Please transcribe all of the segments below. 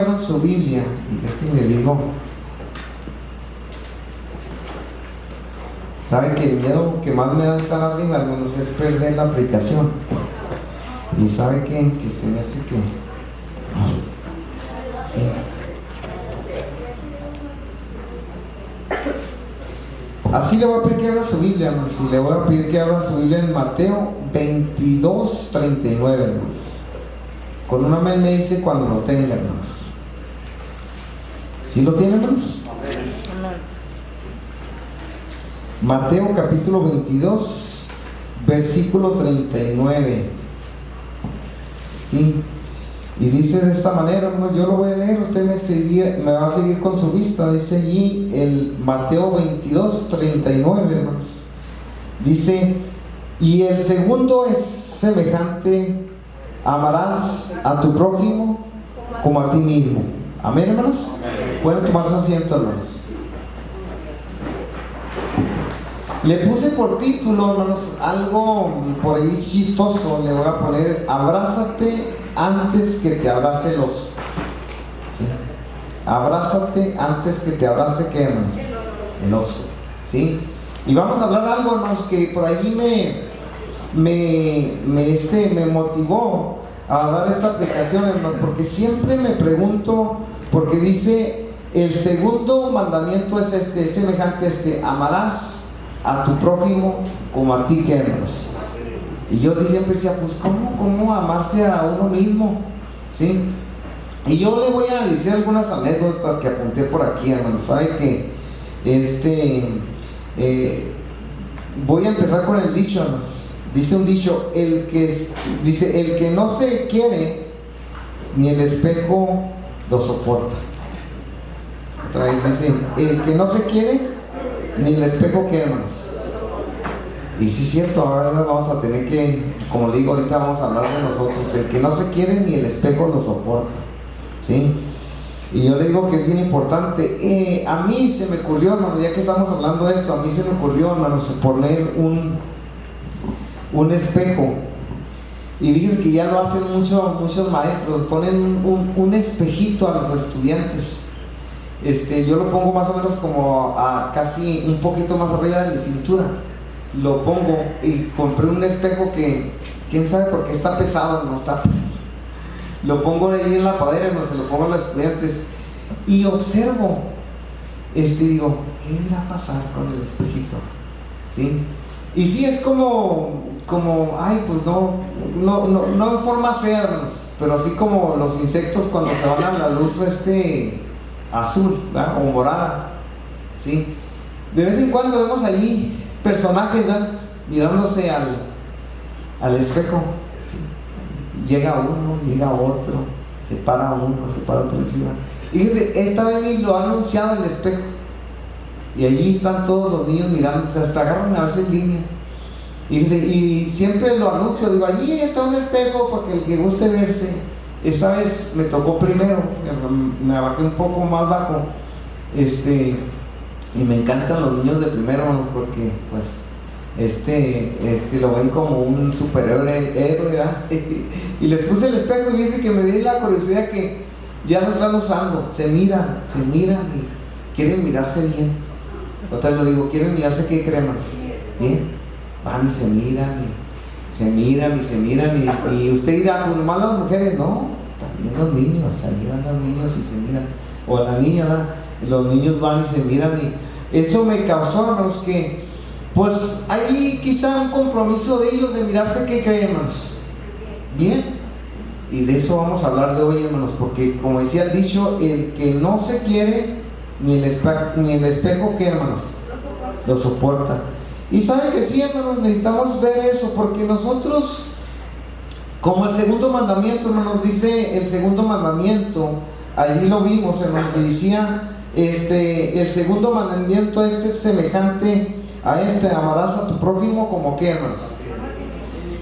Abran su Biblia y déjenme digo, saben que el miedo que más me da estar arriba, hermanos, es perder la aplicación. Y sabe que se me hace que sí. Así le voy a pedir que abra su Biblia, hermanos, y le voy a pedir que abra su Biblia en Mateo 22:39, hermanos. Con un amén me dice cuando lo tenga, hermanos. ¿Sí lo tienen, hermanos? Mateo capítulo 22, versículo 39. ¿Sí? Y dice de esta manera, hermanos, yo lo voy a leer, usted me va a seguir con su vista. Dice allí el Mateo 22, 39, hermanos. Dice, y el segundo es semejante: amarás a tu prójimo como a ti mismo. Amén, hermanos. Pueden tomar su asiento, hermanos. Le puse por título, hermanos, algo por ahí chistoso. Le voy a poner: abrázate antes que te abrace el oso. ¿Sí? Abrázate antes que te abrace, ¿qué, hermanos? El oso. ¿Sí? Y vamos a hablar algo, hermanos, que por allí me motivó a dar esta aplicación, hermanos, porque siempre me pregunto, porque dice el segundo mandamiento es semejante amarás a tu prójimo como a ti, ¿qué, hermanos? Y yo siempre decía, pues ¿cómo amarse a uno mismo? ¿Sí? Y yo le voy a decir algunas anécdotas que apunté por aquí, hermanos. Sabe que voy a empezar con el dicho, hermanos. Dice un dicho, el que no se quiere, ni el espejo lo soporta. Otra vez dice, el que no se quiere, ni el espejo, ¿qué, hermanos? Y sí es cierto, ahora vamos a tener que, como le digo, ahorita vamos a hablar de nosotros. El que no se quiere, ni el espejo lo soporta. ¿Sí? Y yo le digo que es bien importante. A mí se me ocurrió, hermanos, ya que estamos hablando de esto, a mí se me ocurrió, hermanos, poner un espejo. Y fíjense que ya lo hacen muchos maestros, ponen un espejito a los estudiantes. Yo lo pongo más o menos como a casi un poquito más arriba de mi cintura. Lo pongo y compré un espejo que quién sabe por qué está pesado, no está. Lo pongo ahí en la padera, no se lo pongo a los estudiantes y observo. Digo, ¿qué irá a pasar con el espejito? ¿Sí? Y sí, es como ay, pues no en forma fea, hermanos, pero así como los insectos cuando se van a la luz azul, ¿verdad? O morada. ¿Sí? De vez en cuando vemos allí personajes, ¿verdad? Mirándose al espejo. ¿Sí? Llega uno, llega otro, se para uno, se para otro encima. Y dice, esta vez ni lo ha anunciado el espejo. Y allí están todos los niños mirándose, hasta agarran a veces línea. Y siempre lo anuncio, digo, allí está un espejo porque el que guste verse. Esta vez me tocó primero, me bajé un poco más bajo. Y me encantan los niños de primero, porque pues lo ven como un superhéroe, ¿verdad? Y les puse el espejo y dice que me di la curiosidad que ya lo están usando, se miran y quieren mirarse bien. Otra vez lo digo, quieren mirarse, ¿qué creemos? Bien, van y se miran y usted dirá, pues nomás las mujeres, no, también los niños, ahí van los niños y se miran, o la niña, ¿verdad? Los niños van y se miran, y eso me causó, hermanos, que pues hay quizá un compromiso de ellos de mirarse, ¿qué creen, hermanos? Bien, y de eso vamos a hablar de hoy, hermanos, porque como decía el dicho, el que no se quiere, ni el espejo, ¿qué, hermanos? Lo soporta. Y saben que sí, hermanos, necesitamos ver eso, porque nosotros, como el segundo mandamiento, hermanos, dice el segundo mandamiento, allí lo vimos, hermanos, y decía, el segundo mandamiento es semejante a amarás a tu prójimo como ¿qué, hermanos?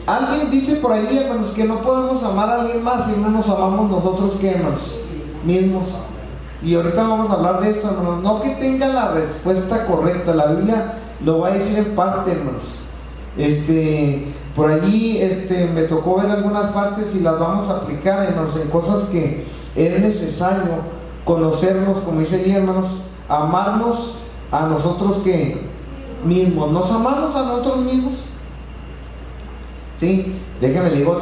Alguien dice por ahí, hermanos, que no podemos amar a alguien más si no nos amamos nosotros, ¿qué, hermanos? Mismos. Y ahorita vamos a hablar de eso, hermanos. No que tenga la respuesta correcta, la Biblia lo va a decir en parte, hermanos. Por allí me tocó ver algunas partes y las vamos a aplicar, hermanos, en cosas que es necesario conocernos, como dice allí, hermanos, amarnos a nosotros mismos. ¿Nos amamos a nosotros mismos? Sí, déjame le digo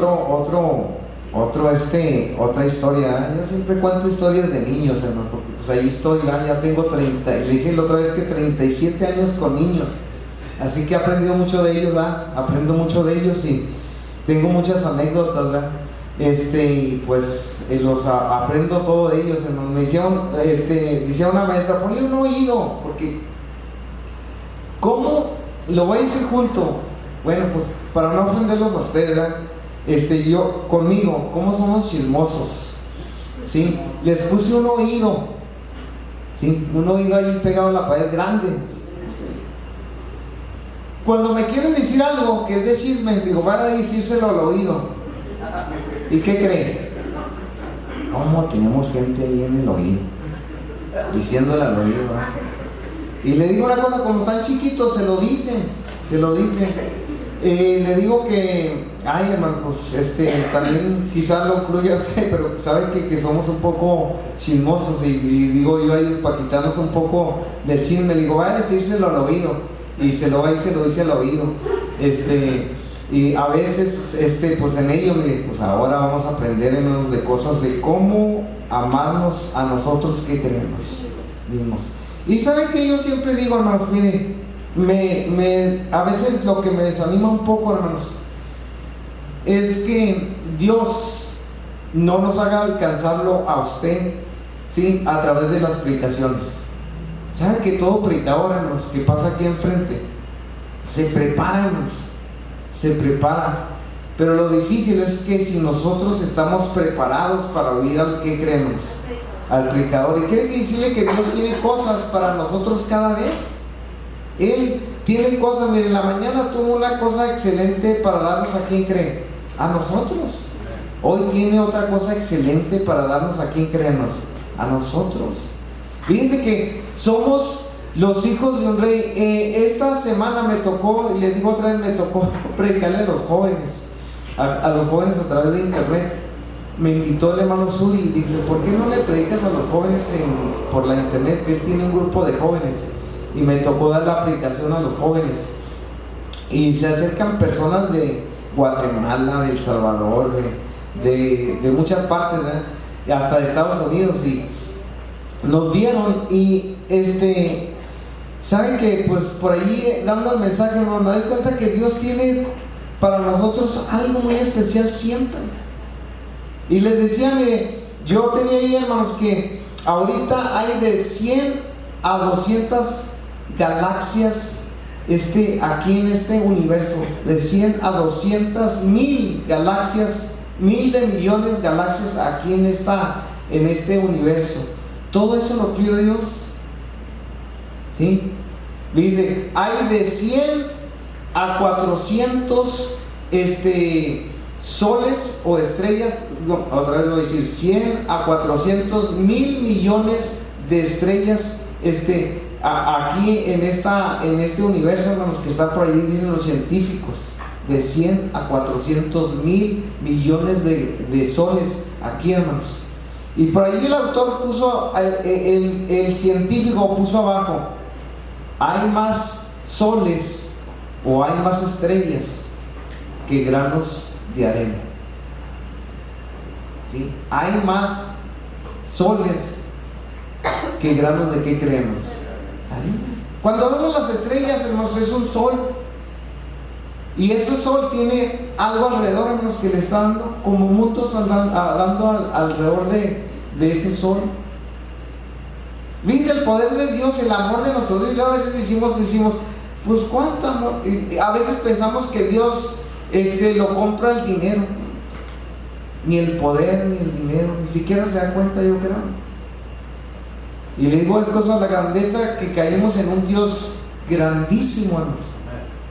otra historia. Yo siempre cuento historias de niños, hermano, porque pues ahí estoy, ya tengo 30, le dije la otra vez que 37 años con niños, así que he aprendido mucho de ellos, aprendo mucho de ellos y tengo muchas anécdotas, ¿verdad? Pues los aprendo todo de ellos, hermano. Me decía una maestra, ponle un oído, porque ¿cómo? Lo voy a decir junto. Bueno, pues para no ofenderlos a ustedes, ¿verdad? Yo conmigo, ¿cómo somos chismosos? ¿Sí? Les puse un oído, ¿sí? Un oído ahí pegado a la pared grande. Cuando me quieren decir algo que es de chisme, digo, van a decírselo al oído. ¿Y qué creen? ¿Cómo tenemos gente ahí en el oído? Diciéndole al oído, ¿verdad? Y le digo una cosa, como están chiquitos, se lo dicen. Le digo que, ay, hermano, pues también quizás lo incluya usted, pero sabe que somos un poco chismosos y digo yo a ellos para quitarnos un poco del chisme, le digo, vaya a decírselo al oído, y se lo dice al oído, y a veces, pues en ello, mire, pues ahora vamos a aprender, hermanos, de cosas de cómo amarnos a nosotros que creemos mismos. Y sabe que yo siempre digo, hermanos, mire, a veces lo que me desanima un poco, hermanos, es que Dios no nos haga alcanzarlo a usted, ¿sí? A través de las predicaciones. ¿Sabe que todo predicador, hermanos, que pasa aquí enfrente, se prepara, pero lo difícil es que si nosotros estamos preparados para oír al que creemos, al predicador, y quiere que decirle que Dios tiene cosas para nosotros cada vez. Él tiene cosas, mire, en la mañana tuvo una cosa excelente para darnos a quien cree, a nosotros. Hoy tiene otra cosa excelente para darnos a quien creemos, a nosotros. Fíjense que somos los hijos de un rey. Esta semana me tocó, y le digo otra vez, me tocó predicarle a los jóvenes, a los jóvenes a través de internet. Me invitó el hermano Suri y dice, ¿por qué no le predicas a los jóvenes por la internet? Él tiene un grupo de jóvenes. Y me tocó dar la predicación a los jóvenes, y se acercan personas de Guatemala, de El Salvador, de muchas partes, ¿verdad? Hasta de Estados Unidos, y nos vieron. Y saben que pues por ahí dando el mensaje, hermano, me doy cuenta que Dios tiene para nosotros algo muy especial siempre. Y les decía, mire, yo tenía ahí, hermanos, que ahorita hay de 100 a 200 galaxias aquí en este universo, de 100 a 200 mil galaxias, mil de millones de galaxias aquí en este universo. Todo eso lo crió Dios, ¿sí? Dice, hay de 100 a 400 soles o estrellas, no, otra vez voy a decir 100 a 400 mil millones de estrellas aquí en este universo, hermanos, que está por allí, dicen los científicos, de 100 a 400 mil millones de soles aquí, hermanos. Y por allí el autor puso, el científico puso abajo, hay más soles o hay más estrellas que granos de arena, ¿sí? Hay más soles que granos de ¿qué creemos? Arena. Cuando vemos las estrellas, hermanos, es un sol, y ese sol tiene algo alrededor, hermanos, que le está dando como mundos dando alrededor de ese sol. ¿Viste el poder de Dios, el amor de nuestro Dios? Y a veces decimos, pues cuánto amor. Y a veces pensamos que Dios lo compra el dinero, ni el poder, ni el dinero, ni siquiera se da cuenta, yo creo. Y le digo, es cosa de la grandeza que caemos en un Dios grandísimo, hermanos.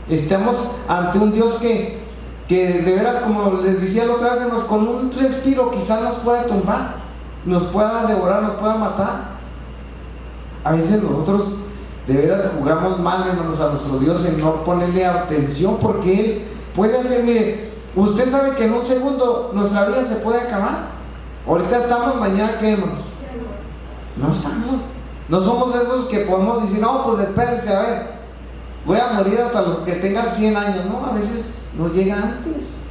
Estamos ante un Dios que de veras, como les decía la otra vez, hermanos, con un respiro quizás nos pueda tumbar, nos pueda devorar, nos pueda matar. A veces nosotros de veras jugamos mal, hermanos, a nuestro Dios en no ponerle atención, porque Él puede hacer, mire, usted sabe que en un segundo nuestra vida se puede acabar. Ahorita estamos, mañana ¿qué, hermanos? No estamos. No somos esos que podemos decir, no, pues espérense, a ver, voy a morir hasta los que tengan 100 años. No, a veces nos llega antes.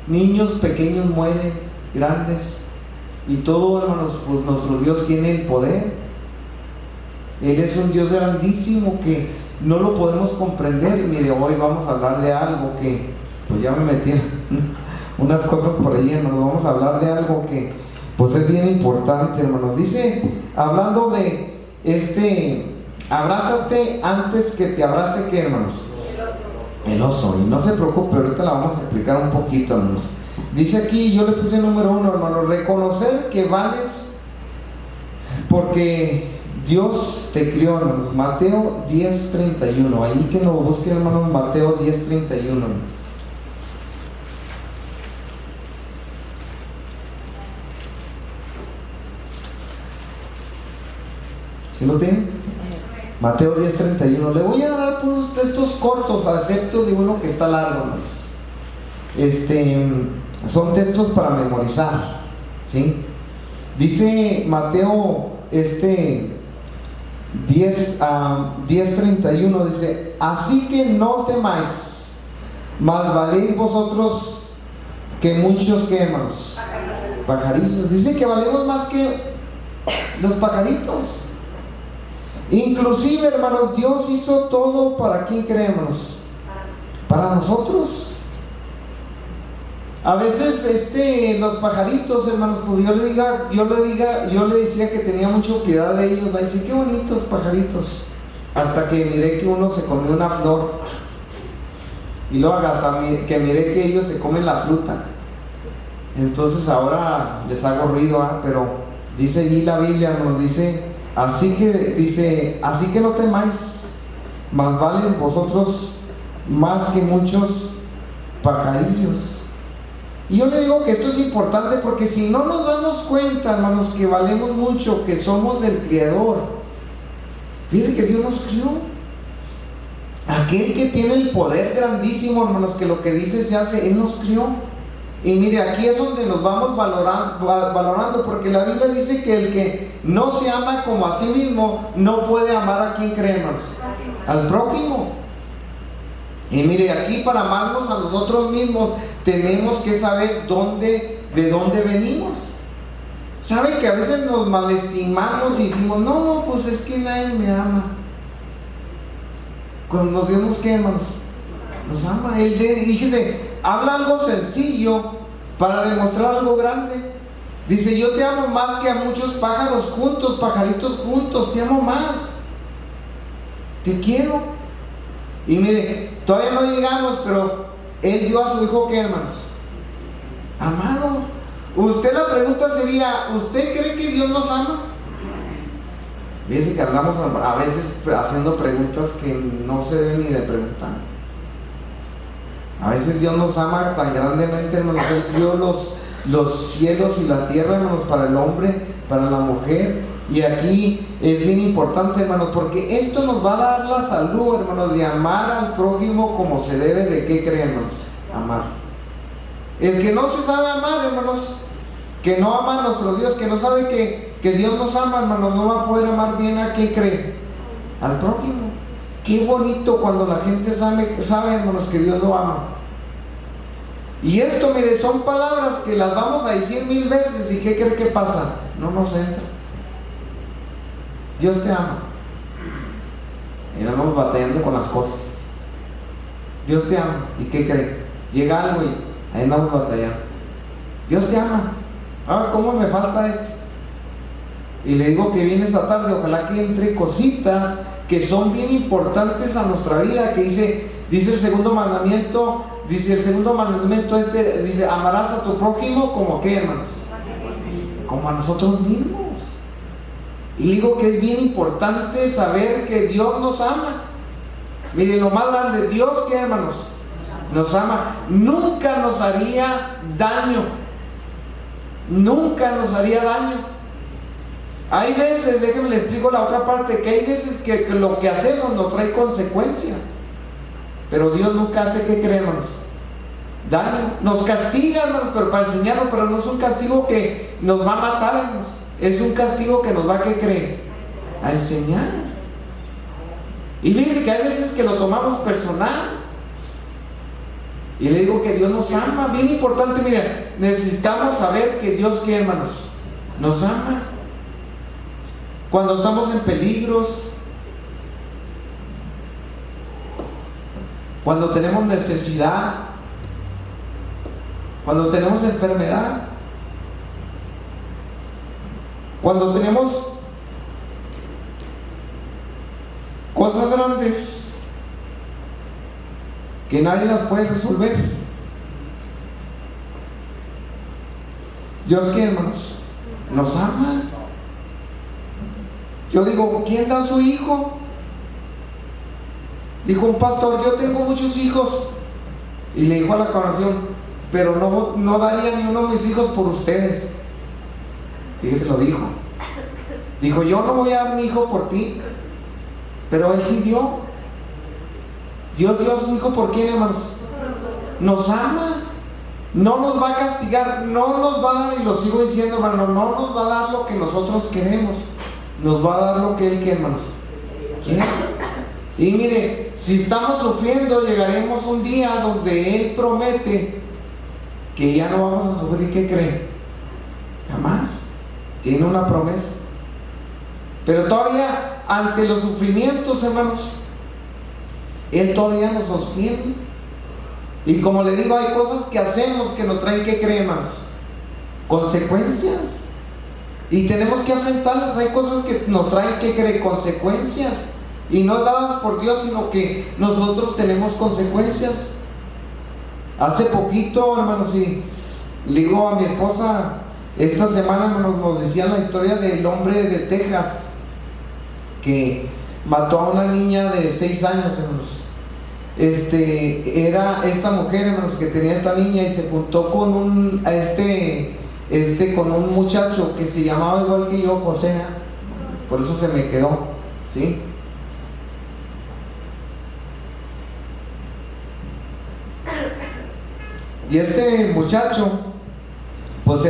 Niños pequeños mueren, grandes. Y todo, hermanos, pues nuestro Dios tiene el poder. Él es un Dios grandísimo que no lo podemos comprender. Y mire, hoy vamos a hablar de algo que, pues ya me metí unas cosas por ahí, hermanos. Vamos a hablar de algo que, pues es bien importante, hermanos. Dice, hablando de abrázate antes que te abrace, ¿qué, hermanos? El oso. Y no se preocupe, ahorita la vamos a explicar un poquito, hermanos. Dice aquí, yo le puse número 1, hermanos, reconocer que vales porque Dios te crió, hermanos. Mateo 10:31. Ahí que nos busquen, hermanos, Mateo 10:31, hermanos. ¿Sí lo tienen? Mateo 10:31. Le voy a dar pues textos cortos, excepto de uno que está largo, hermanos. Son textos para memorizar, ¿sí? Dice Mateo 10:31, dice, así que no temáis, mas valéis vosotros que muchos, ¿qué, hermanos? Pajarillos. Dice que valemos más que los pajaritos. Inclusive, hermanos, Dios hizo todo para ¿quién creemos? Para nosotros. A veces los pajaritos, hermanos, pues yo le decía que tenía mucha piedad de ellos. Va a decir, qué bonitos pajaritos. Hasta que miré que uno se comió una flor. Y luego hasta que miré que ellos se comen la fruta. Entonces ahora les hago ruido, pero dice allí la Biblia, hermanos, dice, así que no temáis, mas vales vosotros más que muchos pajarillos. Y yo le digo que esto es importante porque si no nos damos cuenta, hermanos, que valemos mucho, que somos del Creador. Fíjense que Dios nos crió. Aquel que tiene el poder grandísimo, hermanos, que lo que dice se hace, Él nos crió. Y mire, aquí es donde nos vamos valorando, porque la Biblia dice que el que no se ama como a sí mismo, no puede amar a quien creemos, al prójimo. Y mire, aquí para amarnos a nosotros mismos, tenemos que saber de dónde venimos. ¿Sabe que a veces nos malestimamos y decimos, no, pues es que nadie me ama? Cuando Dios nos quiere, hermanos, nos ama. Él dice, habla algo sencillo para demostrar algo grande. Dice, yo te amo más que a muchos pájaros juntos, pajaritos juntos, te amo más. Te quiero. Y mire, todavía no llegamos, pero Él dio a su Hijo, ¿qué, hermanos? Amado. Usted, la pregunta sería, ¿usted cree que Dios nos ama? Fíjense que andamos a veces haciendo preguntas que no se deben ni de preguntar. A veces Dios nos ama tan grandemente, hermanos. Él crió los cielos y la tierra, hermanos, para el hombre, para la mujer. Y aquí es bien importante, hermanos, porque esto nos va a dar la salud, hermanos, de amar al prójimo como se debe. ¿De qué creemos? Amar. El que no se sabe amar, hermanos, que no ama a nuestro Dios, que no sabe que Dios nos ama, hermanos, no va a poder amar bien a qué cree, al prójimo. Qué bonito cuando la gente sabe, hermanos, que Dios lo ama. Y esto, mire, son palabras que las vamos a decir 1000 veces. ¿Y qué cree que pasa? No nos entra. Dios te ama. Y no andamos batallando con las cosas. Dios te ama. ¿Y qué cree? Llega algo y ahí andamos batallando. Dios te ama. ¿Cómo me falta esto? Y le digo que viene esta tarde, ojalá que entre cositas que son bien importantes a nuestra vida, que dice el segundo mandamiento, dice, amarás a tu prójimo como ¿qué, hermanos? Como a nosotros mismos. Y digo que es bien importante saber que Dios nos ama. Miren, lo más grande, Dios, ¿qué, hermanos? Nos ama. Nunca nos haría daño. Nunca nos haría daño. Hay veces, déjenme le explico la otra parte, que hay veces que lo que hacemos nos trae consecuencia. Pero Dios nunca hace, ¿qué creemos? daño. Nos castiga, hermanos, pero para enseñarnos, pero no es un castigo que nos va a matar, hermanos. Es un castigo que nos va a, ¿qué creen? A enseñar. Y fíjense que hay veces que lo tomamos personal. Y le digo que Dios nos ama. Bien importante, mira, necesitamos saber que Dios, ¿qué, hermanos? Nos ama. Cuando estamos en peligros, cuando tenemos necesidad, cuando tenemos enfermedad, cuando tenemos cosas grandes que nadie las puede resolver. Dios, ¿qué, hermanos? Nos ama. Yo digo, ¿quién da a su hijo? Dijo un pastor, yo tengo muchos hijos. Y le dijo a la congregación, pero no daría ni uno de mis hijos por ustedes. Fíjese, lo dijo. Dijo, yo no voy a dar mi hijo por ti. Pero él sí dio. Dios dio a su hijo por quién, hermanos. Nos ama. No nos va a castigar. No nos va a dar, y lo sigo diciendo, hermano, no nos va a dar lo que nosotros queremos. Nos va a dar lo que Él quiere, hermanos. ¿Quiere? Y mire, si estamos sufriendo, llegaremos un día donde Él promete que ya no vamos a sufrir. ¿Qué creen? Jamás. Tiene una promesa. Pero todavía, ante los sufrimientos, hermanos, Él todavía nos sostiene. Y como le digo, hay cosas que hacemos que nos traen, ¿qué creen, hermanos? Consecuencias. Y tenemos que enfrentarlas. Hay cosas que nos traen, ¿qué creen? Consecuencias. Y no dadas por Dios, sino que nosotros tenemos consecuencias. Hace poquito, hermanos, y le digo a mi esposa, esta semana, hermanos, nos decían la historia del hombre de Texas que mató a una niña de 6 años, hermanos. Era esta mujer, hermanos, que tenía esta niña y se juntó con con un muchacho que se llamaba igual que yo, José. Por eso se me quedó, ¿sí? Y este muchacho, pues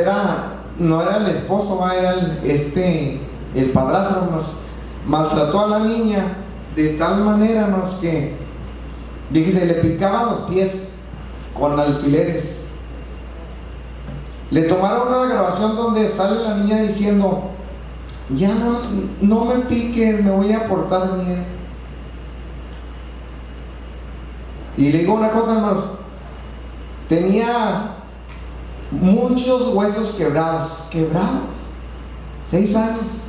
no era el esposo, era el padrastro, hermanos. Maltrató a la niña de tal manera, hermanos, que le picaban los pies con alfileres. Le tomaron una grabación donde sale la niña diciendo, ya no me piquen, me voy a portar bien. Y le digo una cosa, hermanos, tenía muchos huesos quebrados, 6 años.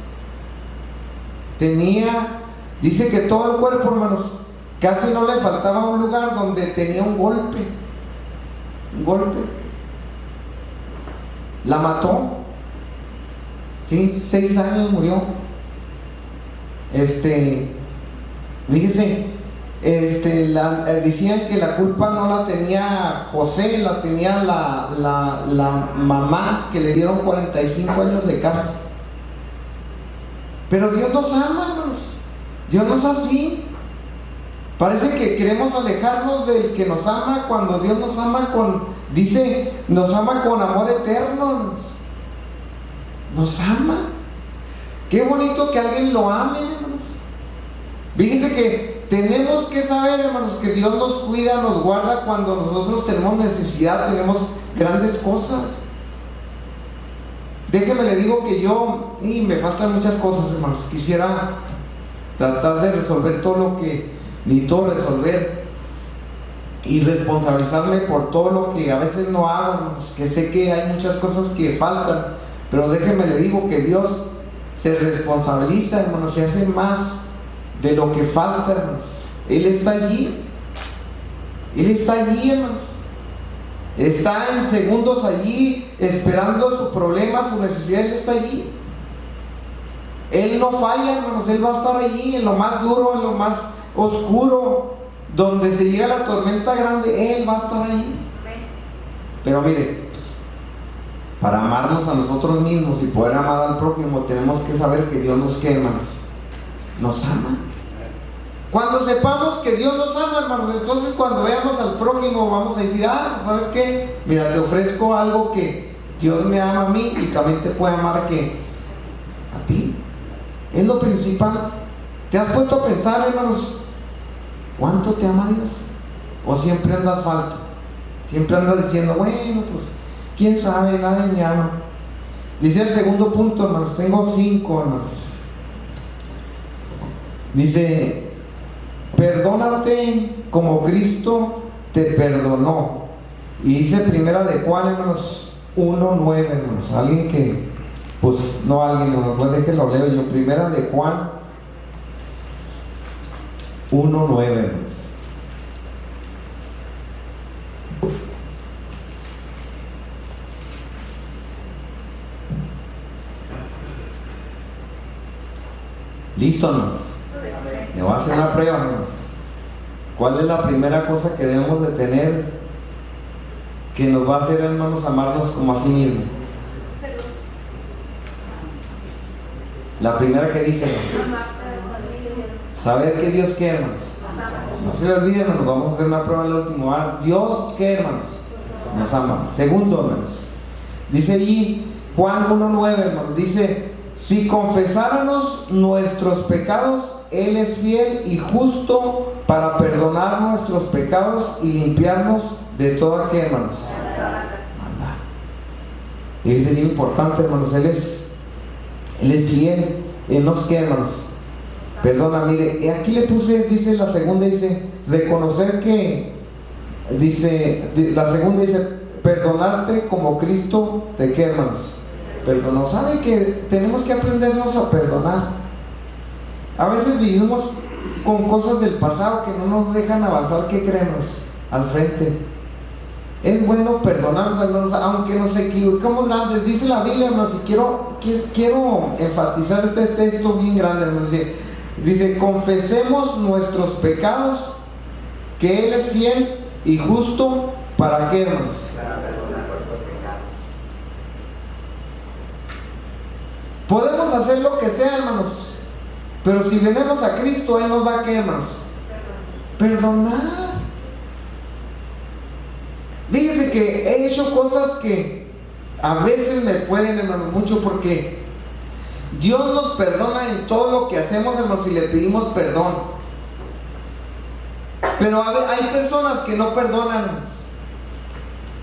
Dice que todo el cuerpo, hermanos, casi no le faltaba un lugar donde tenía un golpe. La mató. Sí, 6 años murió. Fíjese, decían que la culpa no la tenía José, la tenía la mamá, que le dieron 45 años de cárcel. Pero Dios nos ama, hermanos. Dios no es así. Parece que queremos alejarnos del que nos ama, cuando Dios nos ama nos ama con amor eterno, hermanos. Nos ama. Qué bonito que alguien lo ame, hermanos. Fíjense que tenemos que saber, hermanos, que Dios nos cuida, nos guarda cuando nosotros tenemos necesidad, tenemos grandes cosas. Déjeme le digo que me faltan muchas cosas, hermanos. Quisiera tratar de resolver todo lo que necesito resolver y responsabilizarme por todo lo que a veces no hago, hermanos, que sé que hay muchas cosas que faltan, pero déjeme le digo que Dios se responsabiliza, hermanos, se hace más de lo que falta, hermanos. Él está allí, hermanos. Está en segundos allí, esperando su problema, su necesidad. Él está allí. Él no falla, hermanos. Él va a estar allí en lo más duro, en lo más oscuro, donde se llega la tormenta grande. Él va a estar allí. Pero mire, para amarnos a nosotros mismos y poder amar al prójimo, tenemos que saber que Dios nos quiere, hermanos. Nos ama. Cuando sepamos que Dios nos ama, hermanos, entonces cuando veamos al prójimo vamos a decir, pues ¿sabes qué? Mira, te ofrezco algo que Dios me ama a mí y también te puede amar a ti. Es lo principal. ¿Te has puesto a pensar, hermanos, cuánto te ama Dios? ¿O siempre andas falto? Siempre andas diciendo, bueno, pues quién sabe, nadie me ama. Dice el segundo punto, hermanos, tengo 5, hermanos. Dice, perdónate como Cristo te perdonó. Y dice primera de Juan, hermanos, 1:9, hermanos. Alguien que, pues no alguien, hermanos, pues déjenlo leo yo. Primera de Juan 1:9, hermanos. Listo, hermanos. Le voy a hacer una prueba, hermanos. ¿Cuál es la primera cosa que debemos de tener que nos va a hacer, hermanos, amarnos como a sí mismo? La primera que dije, hermanos. Saber que Dios quiere, hermanos. No se le olvide, hermanos. Vamos a hacer una prueba al último. Dios quiere, hermanos. Nos ama. Segundo, hermanos. Dice allí Juan 1:9, hermanos. Dice, si confesáramos nuestros pecados, Él es fiel y justo para perdonar nuestros pecados y limpiarnos de toda, ¿qué, hermanos? Maldad. Y es bien importante, hermanos, Él es fiel. Él nos quiere, hermanos. Perdona, mire, aquí le puse, dice la segunda, dice, reconocer que, dice, la segunda dice, perdonarte como Cristo te quiere, hermanos. Perdonó. ¿Sabe que tenemos que aprendernos a perdonar? A veces vivimos con cosas del pasado que no nos dejan avanzar. ¿Qué creemos? Al frente. Es bueno perdonarnos, hermanos, aunque nos equivoquemos grandes. Dice la Biblia, hermanos, y quiero enfatizar este texto bien grande, hermanos. Dice, confesemos nuestros pecados, que Él es fiel y justo. ¿Para qué, hermanos? Podemos hacer lo que sea, hermanos, pero si venimos a Cristo, Él nos va a, ¿qué, hermanos? Perdonar. Fíjense que he hecho cosas que a veces me pueden, hermanos, mucho, porque Dios nos perdona en todo lo que hacemos, hermanos, y le pedimos perdón. Pero hay personas que no perdonan, hermanos.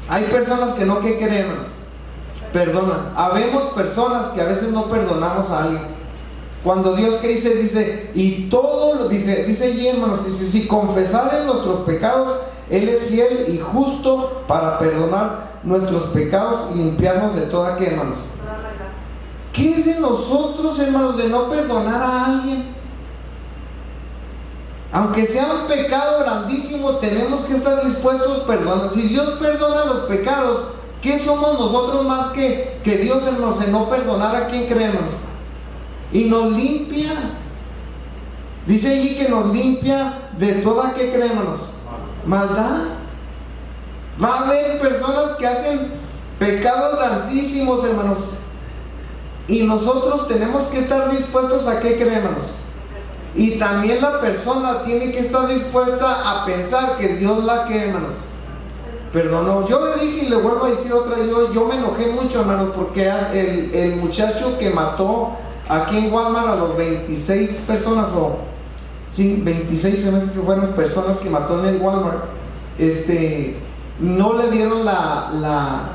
Hay personas que no, ¿qué creen, hermanos? Perdonan. Habemos personas que a veces no perdonamos a alguien. Cuando Dios, ¿qué dice? Dice, y todo lo dice allí, hermanos, dice, si confesaren nuestros pecados, Él es fiel y justo para perdonar nuestros pecados y limpiarnos de toda, ¿qué, hermanos? ¿Qué es de nosotros, hermanos, de no perdonar a alguien? Aunque sea un pecado grandísimo, tenemos que estar dispuestos a perdonar. Si Dios perdona los pecados, ¿qué somos nosotros más que Dios, hermanos, en no perdonar a quien creemos? Y nos limpia. Dice allí que nos limpia de toda, ¿qué creemos? Maldad. Va a haber personas que hacen pecados grandísimos, hermanos, y nosotros tenemos que estar dispuestos a, ¿qué creemos? Y también la persona tiene que estar dispuesta a pensar que Dios la, ¿qué, hermanos? Perdonó. Yo le dije y le vuelvo a decir otra, yo me enojé mucho, hermanos, porque el muchacho que mató aquí en Walmart a los 26 personas, o sí, 26 se me hace que fueron personas que mató en el Walmart, no le dieron la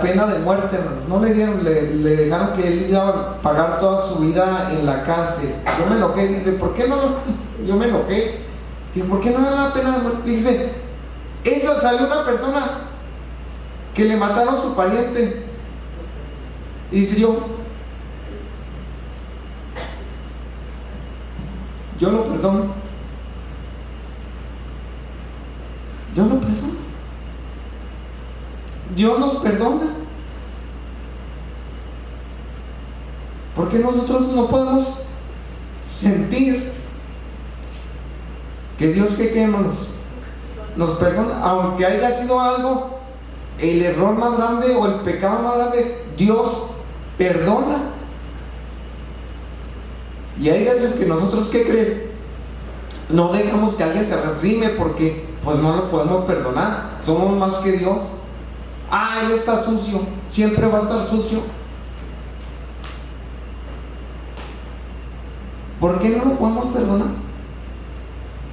pena de muerte, hermanos. No le dieron, le dejaron que él iba a pagar toda su vida en la cárcel. Yo me enojé, dice, ¿por qué no? Yo me enojé, dice, ¿por qué no le dan la pena de muerte? Dice, esa salió una persona que le mataron a su pariente, y dice, yo lo perdono. Yo lo perdono. Dios nos perdona. ¿Por qué nosotros no podemos sentir que Dios, ¿qué, hermanos? Nos perdona, aunque haya sido algo, el error más grande o el pecado más grande, Dios perdona. Y hay veces que nosotros, ¿qué creen? No dejamos que alguien se reprime porque pues no lo podemos perdonar. Somos más que Dios. Él está sucio, siempre va a estar sucio. ¿Por qué no lo podemos perdonar?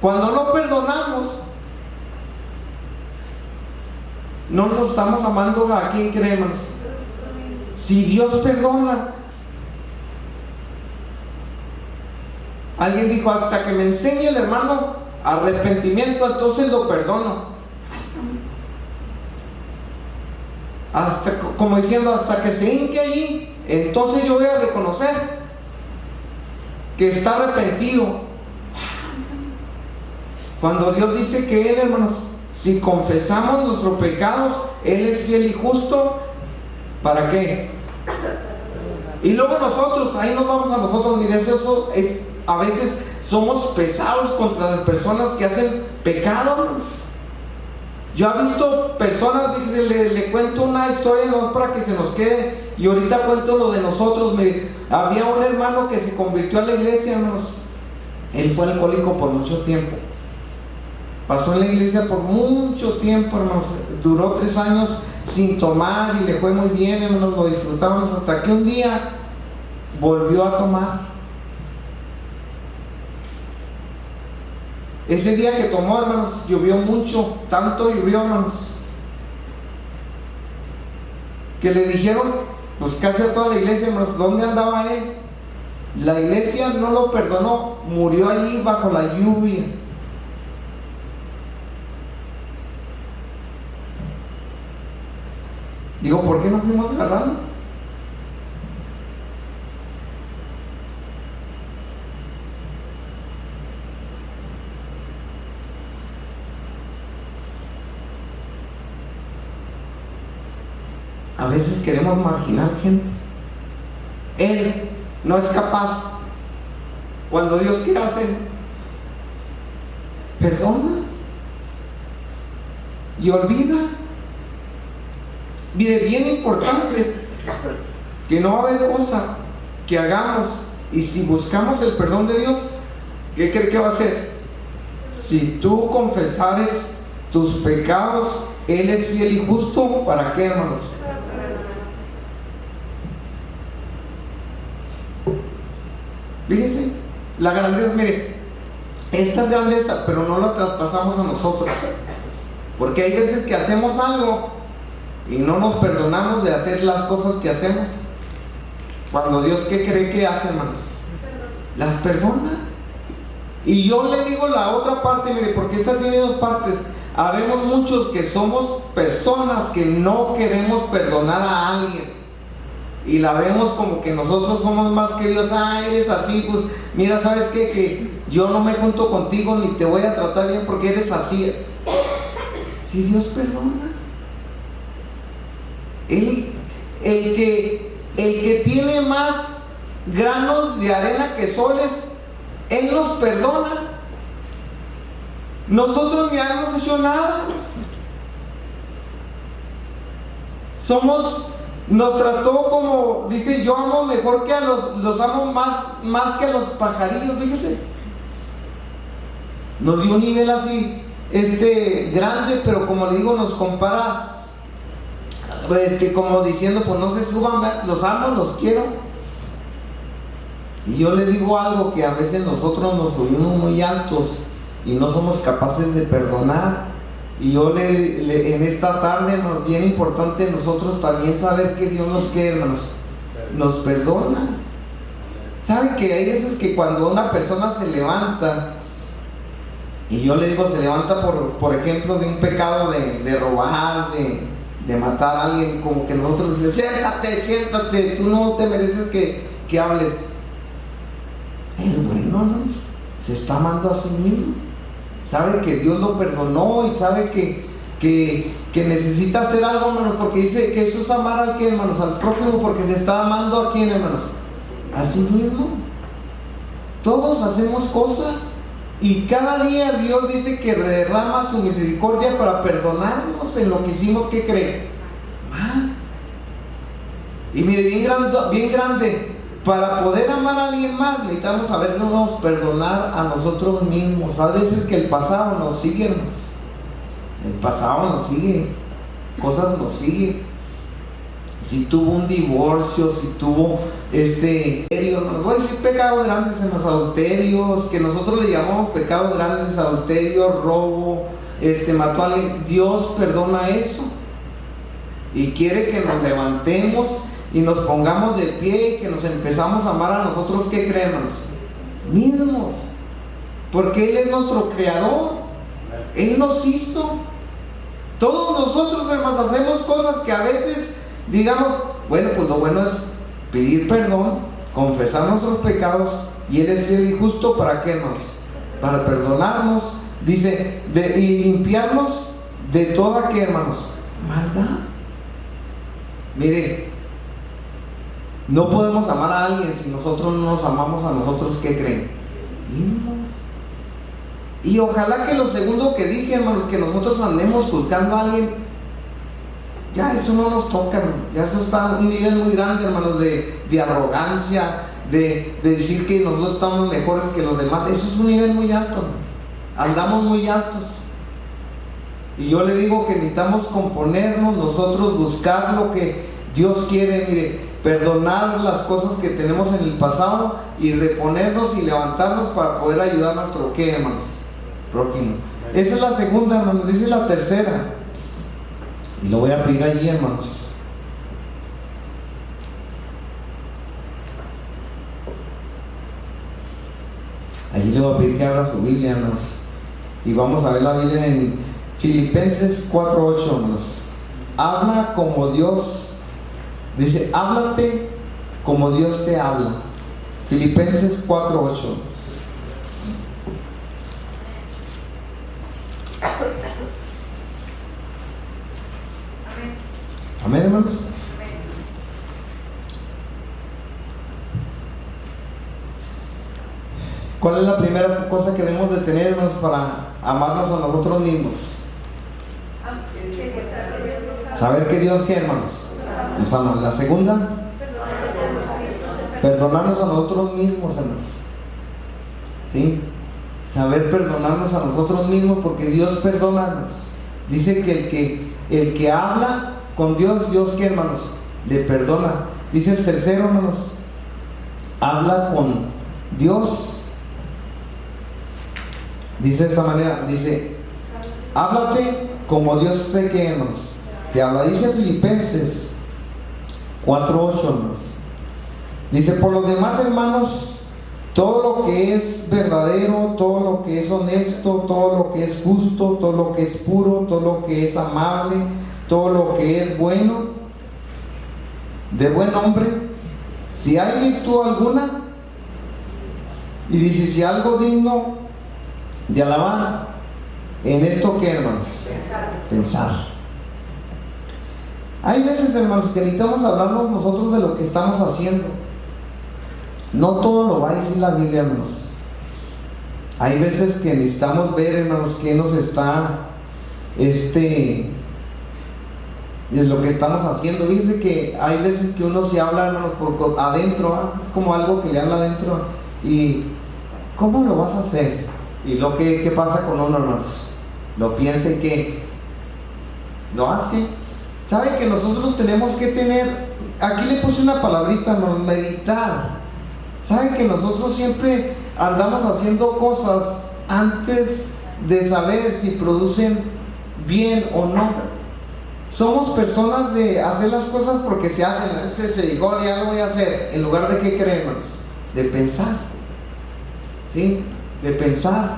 Cuando no perdonamos, no nos estamos amando. ¿A quién creemos? Si Dios perdona. Alguien dijo: hasta que me enseñe el hermano arrepentimiento, entonces lo perdono. Hasta, como diciendo, hasta que se hinque allí, entonces yo voy a reconocer que está arrepentido. Cuando Dios dice que Él, hermanos, si confesamos nuestros pecados, Él es fiel y justo. ¿Para qué? Y luego nosotros, ahí nos vamos a nosotros. Mire, eso es, a veces somos pesados contra las personas que hacen pecado, hermanos. Yo he visto personas, le cuento una historia no para que se nos quede, y ahorita cuento lo de nosotros. Mire, había un hermano que se convirtió a la iglesia, hermanos. Él fue alcohólico por mucho tiempo. Pasó en la iglesia por mucho tiempo, hermanos. Duró 3 años sin tomar y le fue muy bien, hermanos. Lo disfrutábamos hasta que un día volvió a tomar. Ese día que tomó, hermanos, llovió mucho, tanto llovió, hermanos, que le dijeron, pues casi a toda la iglesia, hermanos, ¿dónde andaba él? La iglesia no lo perdonó, murió allí bajo la lluvia. Digo, ¿por qué no fuimos a agarrarlo? A veces queremos marginar gente. Él no es capaz. Cuando Dios, ¿qué hace? Perdona y olvida. Mire, bien importante, que no va a haber cosa que hagamos, y si buscamos el perdón de Dios, ¿qué cree que va a hacer? Si tú confesares tus pecados, Él es fiel y justo. ¿Para qué, hermanos? Fíjese, la grandeza, mire, esta es grandeza, pero no la traspasamos a nosotros. Porque hay veces que hacemos algo y no nos perdonamos de hacer las cosas que hacemos. Cuando Dios, ¿qué cree que hace, hermanos? Las perdona. Y yo le digo la otra parte, mire, porque esta tiene 2 partes. Habemos muchos que somos personas que no queremos perdonar a alguien. Y la vemos como que nosotros somos más que Dios. Eres así, pues mira, ¿sabes qué? Que yo no me junto contigo ni te voy a tratar bien porque eres así. Si Dios perdona, el que tiene más granos de arena que soles, Él nos perdona. Nosotros ni hemos hecho nada. Nos trató como, dice, yo amo mejor que a los amo más que a los pajarillos, fíjese. Nos dio un nivel así, grande, pero como le digo, nos compara, como diciendo, pues no se suban, los amo, los quiero. Y yo le digo algo, que a veces nosotros nos subimos muy altos y no somos capaces de perdonar. Y yo en esta tarde, hermanos, bien importante nosotros también saber que Dios nos quiere, hermanos, nos perdona. ¿Saben que hay veces que cuando una persona se levanta, y yo le digo, se levanta por ejemplo de un pecado de robar, de matar a alguien, como que nosotros decimos, siéntate, tú no te mereces que hables? Es bueno, ¿no? Se está amando a sí mismo. Sabe que Dios lo perdonó y sabe que necesita hacer algo, hermanos, porque dice que eso es amar al que, hermanos, al prójimo, porque se está amando a quién, hermanos, a sí mismo. Todos hacemos cosas y cada día Dios dice que derrama su misericordia para perdonarnos en lo que hicimos. ¿Qué creen? Y mire, bien grande, Para poder amar a alguien más, necesitamos sabernos perdonar a nosotros mismos. A veces que el pasado nos sigue, hermanos. El pasado nos sigue, cosas nos siguen. Si tuvo un divorcio, si tuvo no voy a decir pecados grandes en los adulterios, que nosotros le llamamos pecados grandes, adulterio, robo, mató a alguien. Dios perdona eso y quiere que nos levantemos y nos pongamos de pie y que nos empezamos a amar a nosotros, ¿qué creemos? Mismos, porque Él es nuestro creador, Él nos hizo. Todos nosotros, hermanos, hacemos cosas que a veces digamos, bueno, pues lo bueno es pedir perdón, confesar nuestros pecados, y Él es fiel y justo para qué nos, para perdonarnos, dice, y limpiarnos de toda, ¿qué, hermanos? Maldad. Mire, no podemos amar a alguien si nosotros no nos amamos a nosotros, ¿qué creen? Mismos. Y ojalá que lo segundo que dije, hermanos, que nosotros andemos juzgando a alguien, ya eso no nos toca, hermano. Ya eso está a un nivel muy grande, hermanos, de arrogancia, de decir que nosotros estamos mejores que los demás. Eso es un nivel muy alto, hermano. Andamos muy altos. Y yo le digo que necesitamos componernos, nosotros buscar lo que Dios quiere, mire, perdonar las cosas que tenemos en el pasado y reponernos y levantarnos para poder ayudar a nuestro, ¿qué, hermanos? Prójimo. Esa es la segunda, hermanos. Dice la tercera. Y lo voy a pedir allí, hermanos. Allí le voy a pedir que abra su Biblia, hermanos. Y vamos a ver la Biblia en Filipenses 4:8, hermanos. Habla como Dios. Dice, háblate como Dios te habla. Filipenses 4:8. Amén, hermanos. ¿Cuál es la primera cosa que debemos de tener, hermanos, para amarnos a nosotros mismos? Saber que Dios, ¿qué, hermanos? Nos ama. La segunda, perdonarnos a nosotros mismos, hermanos. ¿Sí? Saber perdonarnos a nosotros mismos, porque Dios perdona, hermanos. Dice que el que habla con Dios, Dios, ¿qué, hermanos? Le perdona. Dice el tercero, hermanos, habla con Dios. Dice de esta manera, dice, háblate como Dios te, ¿qué, hermanos? Te habla. Dice Filipenses 4:8, hermanos. Dice, por los demás, hermanos, todo lo que es verdadero, todo lo que es honesto, todo lo que es justo, todo lo que es puro, todo lo que es amable, todo lo que es bueno, de buen nombre, si hay virtud alguna, y dice, si algo digno de alabar, en esto, ¿qué, hermanos? Pensar. Hay veces, hermanos, que necesitamos hablarnos nosotros de lo que estamos haciendo. No todo lo va a decir la Biblia, hermanos. Hay veces que necesitamos ver, hermanos, qué nos está de lo que estamos haciendo. Fíjense que hay veces que uno se habla, hermanos, por adentro, es como algo que le habla adentro. Y ¿cómo lo vas a hacer? Y lo que ¿qué pasa con uno, hermanos? Lo piensa y que lo hace. ¿Sabe que nosotros tenemos que tener, aquí le puse una palabrita, hermanos, meditar? ¿Sabe que nosotros siempre andamos haciendo cosas antes de saber si producen bien o no? Somos personas de hacer las cosas porque se hacen, se llegó, ya lo voy a hacer, en lugar de ¿qué creen, hermanos? De pensar, ¿sí? De pensar.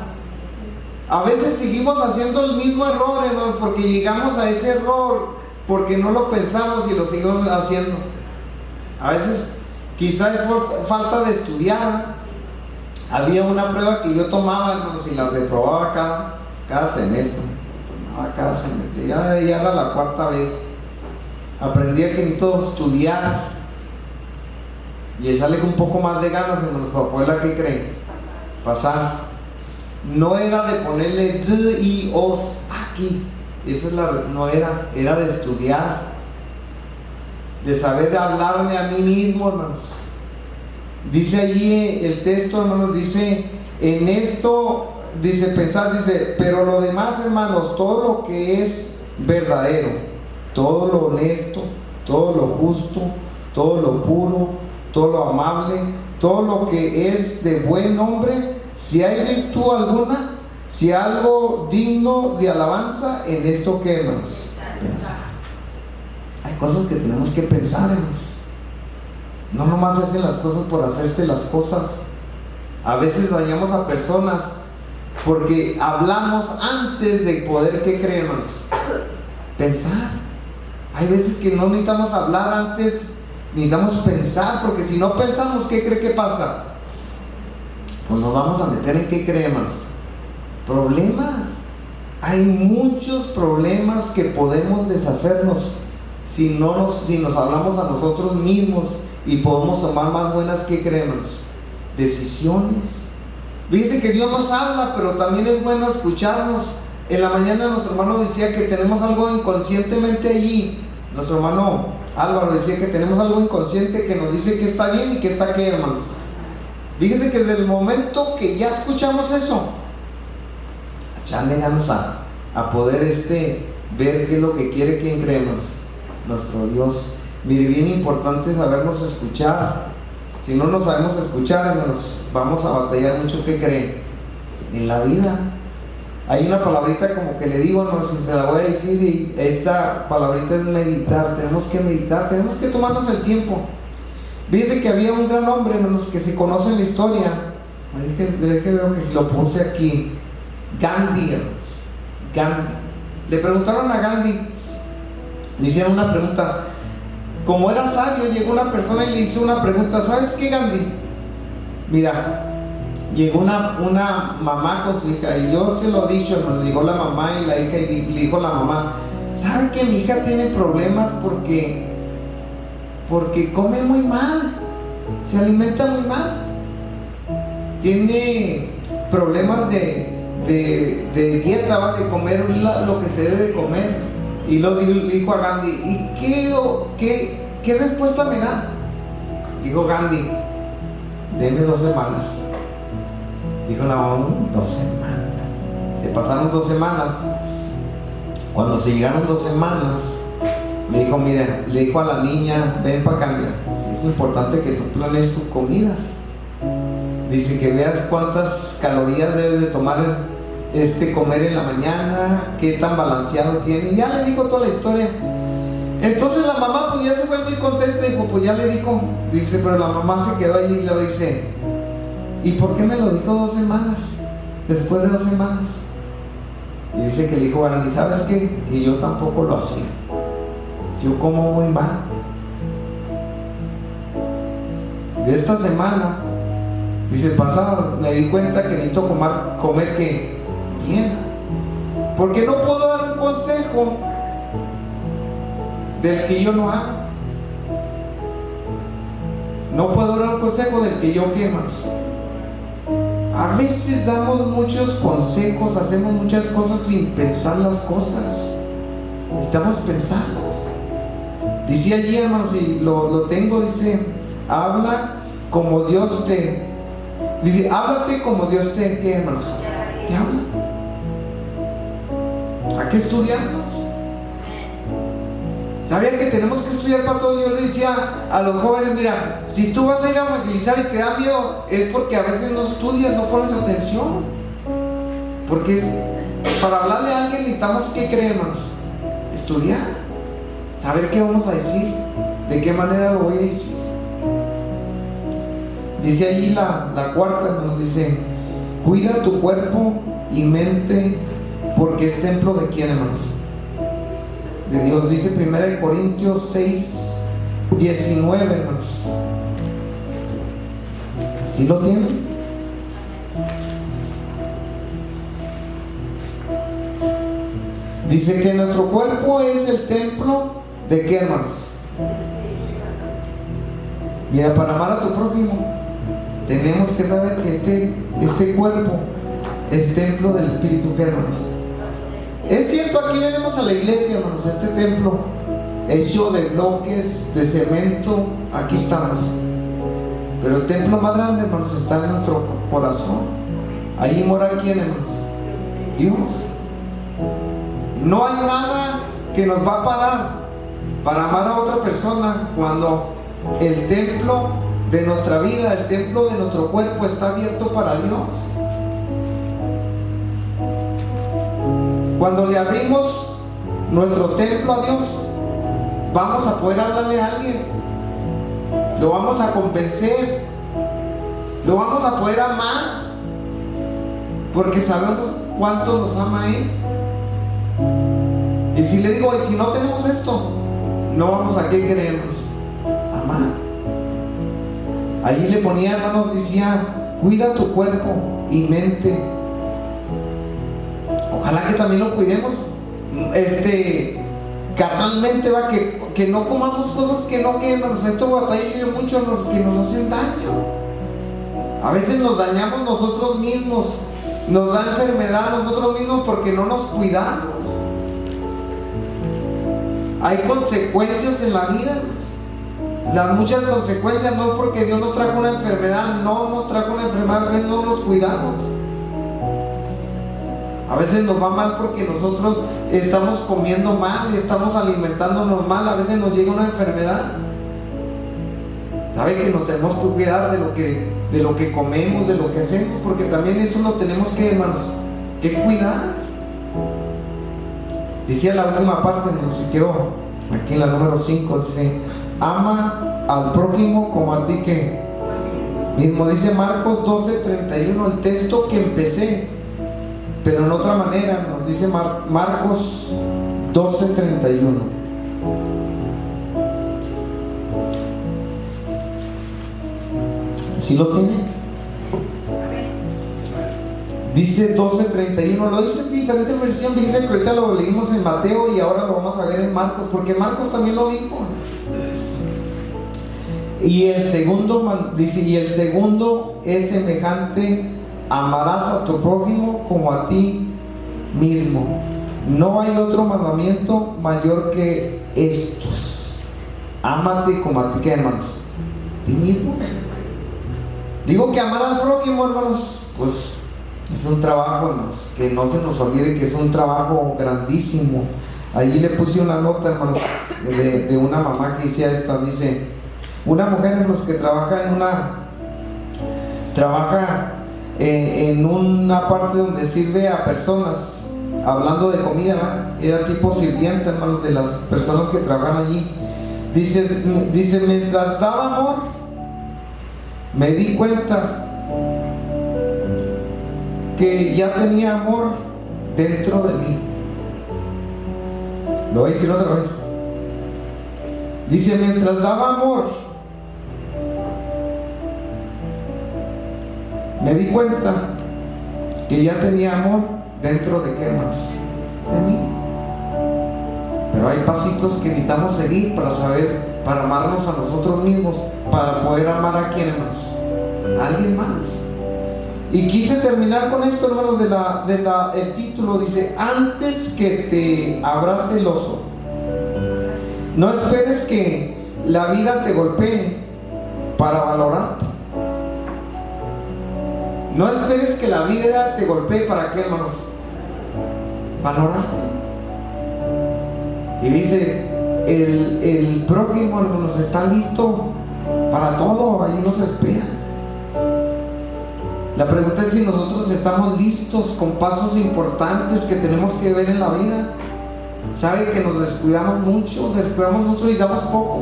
A veces seguimos haciendo el mismo error, hermanos, porque llegamos a ese error porque no lo pensamos y lo seguimos haciendo. A veces quizás es falta de estudiar. Había una prueba que yo tomaba, hermanos, y la reprobaba cada semestre. Cada semestre. Ya era la cuarta vez. Aprendía que necesito estudiar y echarle un poco más de ganas, hermanos, para poderla, ¿qué creen? Pasar. No era de ponerle d, i, os aquí. Esa es no era de estudiar, de saber hablarme a mí mismo, hermanos. Dice allí el texto, hermanos, dice, en esto, dice, pensar, dice, pero lo demás, hermanos, todo lo que es verdadero, todo lo honesto, todo lo justo, todo lo puro, todo lo amable, todo lo que es de buen nombre, si hay virtud alguna, si hay algo digno de alabanza, en esto que, hermanos, pensar. Hay cosas que tenemos que pensar, hermanos. No nomás hacen las cosas por hacerse las cosas. A veces dañamos a personas porque hablamos antes de poder, ¿qué creemos? Pensar. Hay veces que no necesitamos hablar antes, necesitamos pensar, porque si no pensamos, ¿qué cree que pasa? Pues nos vamos a meter en, ¿qué creemos? Problemas. Hay muchos problemas que podemos deshacernos si nos hablamos a nosotros mismos y podemos tomar más buenas, ¿qué creemos? Decisiones. Fíjense que Dios nos habla, pero también es bueno escucharnos. En la mañana nuestro hermano decía que tenemos algo inconscientemente allí. Nuestro hermano Álvaro decía que tenemos algo inconsciente que nos dice que está bien y que está qué, hermanos. Fíjense que desde el momento que ya escuchamos eso, echarle ganas a poder ver qué es lo que quiere, quién creemos, nuestro Dios. Mire, bien importante sabernos escuchar. Si no nos sabemos escuchar, hermanos, vamos a batallar mucho, ¿qué creen? En la vida. Hay una palabrita como que le digo, hermanos, y se la voy a decir, y esta palabrita es meditar. Tenemos que meditar, tenemos que tomarnos el tiempo. Fíjate que había un gran hombre, hermanos, que se conoce en la historia. Es que veo que si lo puse aquí, Gandhi, hermanos. Gandhi. Le preguntaron a Gandhi, le hicieron una pregunta. Como era sabio, llegó una persona y le hizo una pregunta. ¿Sabes qué, Gandhi? Mira, llegó una mamá con su hija, y yo se lo he dicho, hermano. Llegó la mamá y la hija, y le dijo a la mamá: ¿sabe que mi hija tiene problemas porque come muy mal, se alimenta muy mal, tiene problemas de dieta, ¿va? De comer lo que se debe de comer? Y le dijo a Gandhi: ¿y qué respuesta me da? Dijo Gandhi: deme 2 semanas. Dijo la mamá: 2 semanas. Se pasaron 2 semanas. Cuando se llegaron 2 semanas, le dijo: mira, le dijo a la niña: ven para acá, mira, sí, es importante que tú planees tus comidas. Dice que veas cuántas calorías debes de tomar, comer en la mañana, qué tan balanceado tiene. Y ya le dijo toda la historia. Entonces la mamá pues ya se fue muy contenta, dijo, pues ya le dijo. Dice, pero la mamá se quedó allí y le dice: ¿y por qué me lo dijo 2 semanas? Después de 2 semanas. Y dice que le dijo a Gandhi: ¿sabes qué? Que yo tampoco lo hacía. Yo como muy mal. De esta semana, dice, pasada, me di cuenta que necesito comer que bien. Porque no puedo dar un consejo del que yo no hago. No puedo dar un consejo del que yo quiero. A veces damos muchos consejos, hacemos muchas cosas sin pensar las cosas. Necesitamos pensarlas. Dice allí, hermanos, y lo tengo, dice: habla como Dios dice, háblate como Dios ¿qué, hermanos? Te habla. Hay que estudiarnos. ¿Sabían que tenemos que estudiar para todo? Yo le decía a los jóvenes: mira, si tú vas a ir a evangelizar y te da miedo, es porque a veces no estudias, no pones atención. Porque para hablarle a alguien necesitamos, ¿qué creemos? Estudiar, saber qué vamos a decir, de qué manera lo voy a decir. Dice allí la cuarta, hermanos, dice: cuida tu cuerpo y mente, porque es templo de quién, hermanos? De Dios. Dice 1 Corintios 6, 19, hermanos. ¿Sí lo tienen? Dice que nuestro cuerpo es el templo de qué, hermanos. Mira, para amar a tu prójimo tenemos que saber que este cuerpo es templo del Espíritu, ¿qué, hermanos? Es cierto, aquí venimos a la iglesia, hermanos. Este templo hecho de bloques de cemento, aquí estamos. Pero el templo más grande, hermanos, está en nuestro corazón. Ahí mora ¿quién, hermanos? Dios. No hay nada que nos va a parar para amar a otra persona cuando el templo de nuestra vida, el templo de nuestro cuerpo está abierto para Dios. Cuando le abrimos nuestro templo a Dios, vamos a poder hablarle a alguien, lo vamos a convencer, lo vamos a poder amar, porque sabemos cuánto nos ama Él. Y si le digo, y si no tenemos esto, no vamos a qué queremos, amar. Allí le ponía, hermanos, decía, cuida tu cuerpo y mente. Ojalá que también lo cuidemos carnalmente, va, que no comamos cosas que no queman. Esto batalla yo mucho, los que nos hacen daño. A veces nos dañamos nosotros mismos, nos da enfermedad nosotros mismos porque no nos cuidamos. Hay consecuencias en la vida. Las muchas consecuencias no es porque Dios nos trajo una enfermedad, no nos trajo una enfermedad, a veces no nos cuidamos. A veces nos va mal porque nosotros estamos comiendo mal, estamos alimentándonos mal, a veces nos llega una enfermedad. ¿Sabe que nos tenemos que cuidar de lo que comemos, de lo que hacemos? Porque también eso lo tenemos que, hermanos, que cuidar. Decía la última parte, no sé si quiero, aquí en la número 5, dice, ama al prójimo como a ti que mismo. Dice Marcos 12:31, el texto que empecé, pero en otra manera, nos dice Marcos 12:31. ¿Sí lo tiene? Dice 12:31, lo dice en diferentes versiones. Dice que ahorita lo leímos en Mateo y ahora lo vamos a ver en Marcos, porque Marcos también lo dijo. Y el segundo dice, y el segundo es semejante: amarás a tu prójimo como a ti mismo. No hay otro mandamiento mayor que estos. Ámate como a ti, ¿qué, hermanos? ¿Ti mismo? Digo que amar al prójimo, hermanos, pues es un trabajo, hermanos, que no se nos olvide que es un trabajo grandísimo. Allí le puse una nota, hermanos, de una mamá que decía esta, dice, una mujer, hermanos, que trabaja en una parte donde sirve a personas, hablando de comida, ¿verdad? Era tipo sirviente, hermanos, de las personas que trabajan allí. Dice, mientras daba amor, me di cuenta que ya tenía amor dentro de mí. Lo voy a decir otra vez. Dice, mientras daba amor, me di cuenta que ya tenía amor dentro de qué, hermanos, de mí. Pero hay pasitos que necesitamos seguir para saber, para amarnos a nosotros mismos, para poder amar a quién, hermanos, a alguien más. Y quise terminar con esto, hermanos, el título dice, antes que te abrace el oso. No esperes que la vida te golpee para valorarte. No esperes que la vida te golpee para qué, hermanos, valorarte. Y dice, el prójimo, hermanos, está listo para todo, allí nos espera. La pregunta es si nosotros estamos listos con pasos importantes que tenemos que ver en la vida. Sabe que nos descuidamos mucho y damos poco.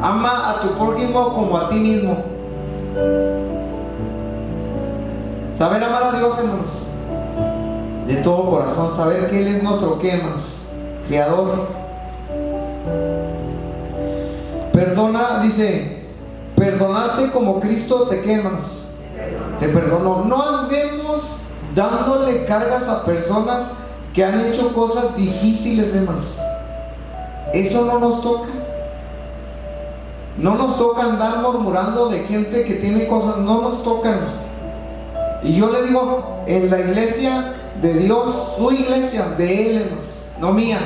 Ama a tu prójimo como a ti mismo. Saber amar a Dios, hermanos, de todo corazón. Saber que Él es nuestro ¿qué, hermanos? Creador. Perdona, dice, perdonarte como Cristo te ¿qué, hermanos? Te perdonó. No andemos dándole cargas a personas que han hecho cosas difíciles, hermanos. Eso no nos toca. No nos toca andar murmurando de gente que tiene cosas. No nos toca, hermanos. Y yo le digo, en la iglesia de Dios, su iglesia, de Él, hermanos, no mía.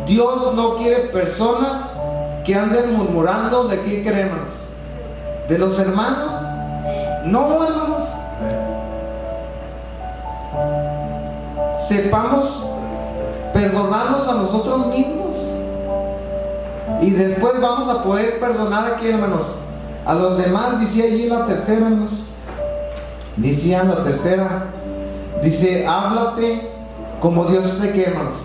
Dios no quiere personas que anden murmurando de qué creemos, de los hermanos. No, hermanos. Sepamos perdonarnos a nosotros mismos y después vamos a poder perdonar aquí, hermanos, a los demás. Dice allí la tercera, hermanos, decía la tercera, dice: háblate como Dios te quiere, hermanos.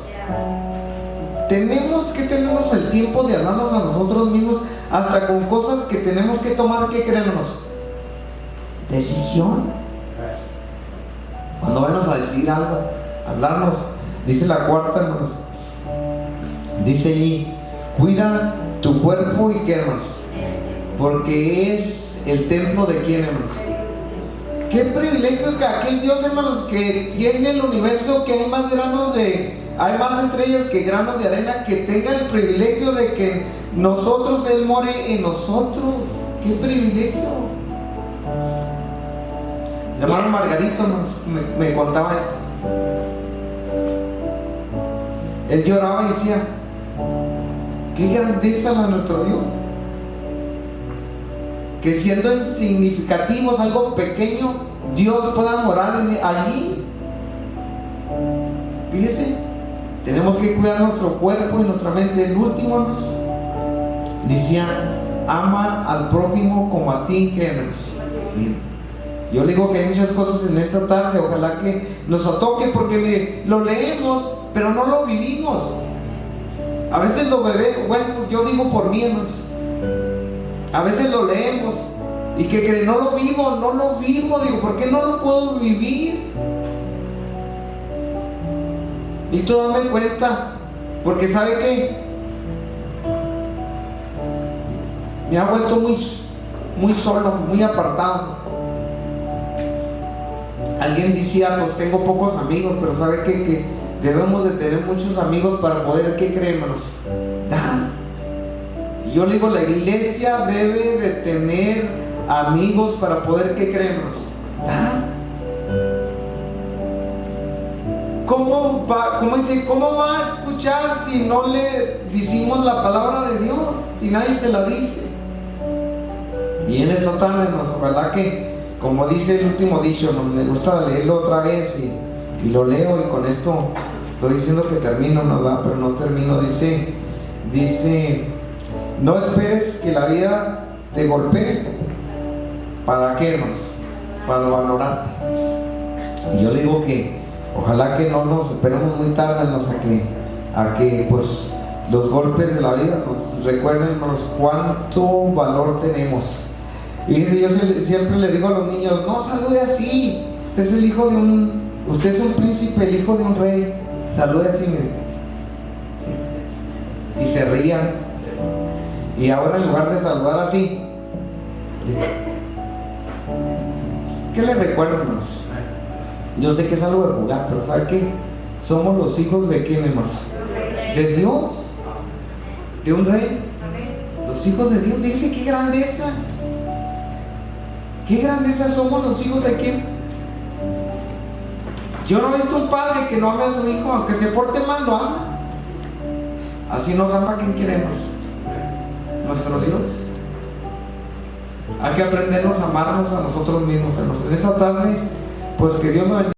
Tenemos que tenernos el tiempo de hablarnos a nosotros mismos, hasta con cosas que tenemos que tomar. ¿Qué creemos? Decisión. Cuando vamos a decir algo, hablarnos. Dice la cuarta, hermanos, dice allí: cuida tu cuerpo y qué, hermanos, porque es el templo de quién, hermanos. Qué privilegio que aquel Dios, hermanos, que tiene el universo, que hay más hay más estrellas que granos de arena, que tenga el privilegio de que nosotros, Él more en nosotros. Qué privilegio. El hermano Margarito me contaba esto. Él lloraba y decía: qué grandeza la de nuestro Dios, que siendo insignificativos, algo pequeño, Dios pueda morar allí. Fíjese, tenemos que cuidar nuestro cuerpo y nuestra mente. El último, hermanos, decía: ama al prójimo como a ti, que, hermanos. Miren, yo le digo que hay muchas cosas en esta tarde, ojalá que nos toque, porque mire, lo leemos, pero no lo vivimos. A veces lo bebemos, bueno, yo digo por mí, hermanos. A veces lo leemos y que creen: no lo vivo. Digo: ¿por qué no lo puedo vivir? Y tú dame cuenta, porque ¿sabe qué? Me ha vuelto muy solo, muy apartado. Alguien decía: pues tengo pocos amigos, pero ¿sabe qué? Que debemos de tener muchos amigos para poder, ¿qué creemos? Dar. Y yo le digo: la iglesia debe de tener amigos para poder, ¿qué creemos? Dar. ¿Cómo va a escuchar si no le decimos la palabra de Dios? Si nadie se la dice. Y en esta tarde, ¿verdad que, como dice el último dicho, me gusta leerlo otra vez y lo leo, y con esto estoy diciendo que termino, ¿verdad? Pero no termino. Dice: no esperes que la vida te golpee. ¿Para qué, hermanos? Para valorarte. Y yo le digo que ojalá que no nos esperemos muy tarde, hermanos, a que pues los golpes de la vida nos recuerden, hermanos, cuánto valor tenemos. Y yo siempre le digo a los niños: no salude así, usted es el hijo de usted es un príncipe, el hijo de un rey. Salude así, miren. Sí. Y se rían. Y ahora, en lugar de saludar así, ¿qué le recuerdo, hermanos? Yo sé que es algo de jugar, pero ¿sabe qué? Somos los hijos de quién, hermanos? De Dios, de un rey. Los hijos de Dios. Dice: qué grandeza. Qué grandeza, somos los hijos de quién. Yo no he visto un padre que no ame a su hijo, aunque se porte mal, lo ama. Así nos ama quien queremos, nuestro Dios. Hay que aprendernos a amarnos a nosotros mismos, hermanos. En esta tarde, pues que Dios nos bendiga.